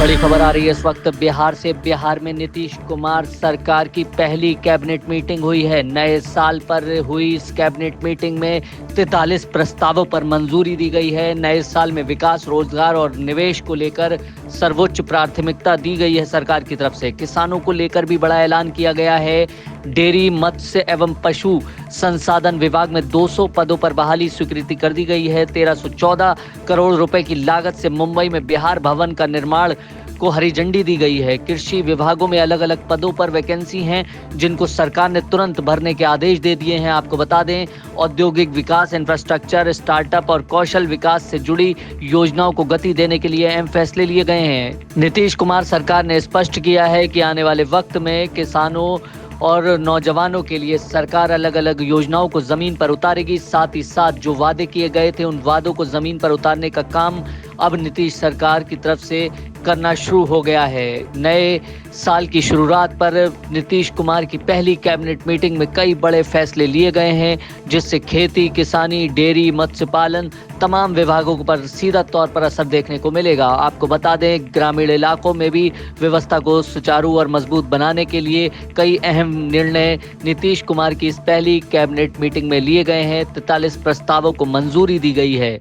बड़ी खबर आ रही है इस वक्त बिहार से। बिहार में नीतीश कुमार सरकार की पहली कैबिनेट मीटिंग हुई है। नए साल पर हुई इस कैबिनेट मीटिंग में 43 प्रस्तावों पर मंजूरी दी गई है। नए साल में विकास, रोजगार और निवेश को लेकर सर्वोच्च प्राथमिकता दी गई है सरकार की तरफ से। किसानों को लेकर भी बड़ा ऐलान किया गया है। डेयरी, मत्स्य एवं पशु संसाधन विभाग में 200 पदों पर बहाली स्वीकृति कर दी गई है। 1314 करोड़ रुपए की लागत से मुंबई में बिहार भवन का निर्माण को हरी झंडी दी गई है। कृषि विभागों में अलग अलग पदों पर वैकेंसी हैं, जिनको सरकार ने तुरंत भरने के आदेश दे दिए हैं। आपको बता दें, औद्योगिक विकास, इंफ्रास्ट्रक्चर, स्टार्टअप और कौशल विकास से जुड़ी योजनाओं को गति देने के लिए अहम फैसले लिए गए हैं। नीतीश कुमार सरकार ने स्पष्ट किया है कि आने वाले वक्त में किसानों और नौजवानों के लिए सरकार अलग अलग योजनाओं को जमीन पर उतारेगी। साथ ही साथ जो वादे किए गए थे, उन वादों को जमीन पर उतारने का काम अब नीतीश सरकार की तरफ से करना शुरू हो गया है। नए साल की शुरुआत पर नीतीश कुमार की पहली कैबिनेट मीटिंग में कई बड़े फैसले लिए गए हैं, जिससे खेती, किसानी, डेयरी, मत्स्य पालन तमाम विभागों पर सीधा तौर पर असर देखने को मिलेगा। आपको बता दें, ग्रामीण इलाकों में भी व्यवस्था को सुचारू और मजबूत बनाने के लिए कई अहम निर्णय नीतीश कुमार की इस पहली कैबिनेट मीटिंग में लिए गए हैं। 43 प्रस्तावों को मंजूरी दी गई है।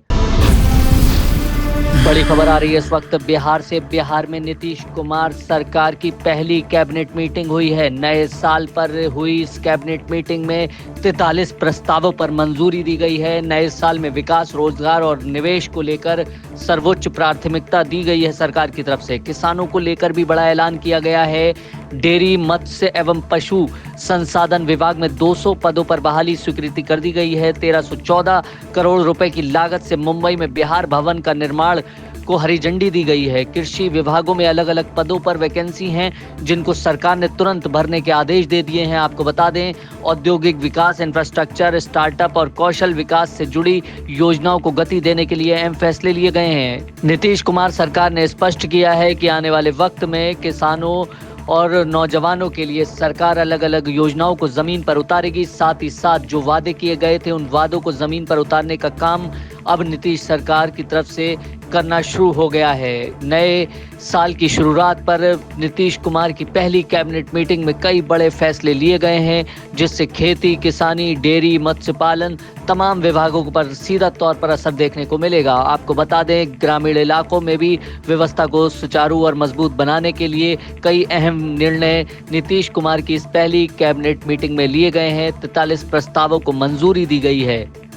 बड़ी खबर आ रही है इस वक्त बिहार से। बिहार में नीतीश कुमार सरकार की पहली कैबिनेट मीटिंग हुई है। नए साल पर हुई इस कैबिनेट मीटिंग में 43 प्रस्तावों पर मंजूरी दी गई है। नए साल में विकास, रोजगार और निवेश को लेकर सर्वोच्च प्राथमिकता दी गई है सरकार की तरफ से। किसानों को लेकर भी बड़ा ऐलान किया गया है। डेयरी, मत्स्य एवं पशु संसाधन विभाग में 200 पदों पर बहाली स्वीकृति कर दी गई है। 1314 करोड़ रुपए की लागत से मुंबई में बिहार भवन का निर्माण को हरी झंडी दी गई है। कृषि विभागों में अलग अलग पदों पर वैकेंसी हैं, जिनको सरकार ने तुरंत भरने के आदेश दे दिए हैं। आपको बता दें, औद्योगिक विकास, इंफ्रास्ट्रक्चर, स्टार्टअप और कौशल विकास से जुड़ी योजनाओं को गति देने के लिए अहम फैसले लिए गए हैं। नीतीश कुमार सरकार ने स्पष्ट किया है कि आने वाले वक्त में किसानों और नौजवानों के लिए सरकार अलग अलग योजनाओं को जमीन पर उतारेगी। साथ ही साथ जो वादे किए गए थे, उन वादों को जमीन पर उतारने का काम अब नीतीश सरकार की तरफ से करना शुरू हो गया है। नए साल की शुरुआत पर नीतीश कुमार की पहली कैबिनेट मीटिंग में कई बड़े फैसले लिए गए हैं, जिससे खेती, किसानी, डेयरी, मत्स्य पालन तमाम विभागों पर सीधा तौर पर असर देखने को मिलेगा। आपको बता दें, ग्रामीण इलाकों में भी व्यवस्था को सुचारू और मजबूत बनाने के लिए कई अहम निर्णय नीतीश कुमार की इस पहली कैबिनेट मीटिंग में लिए गए हैं। 43 प्रस्तावों को मंजूरी दी गई है।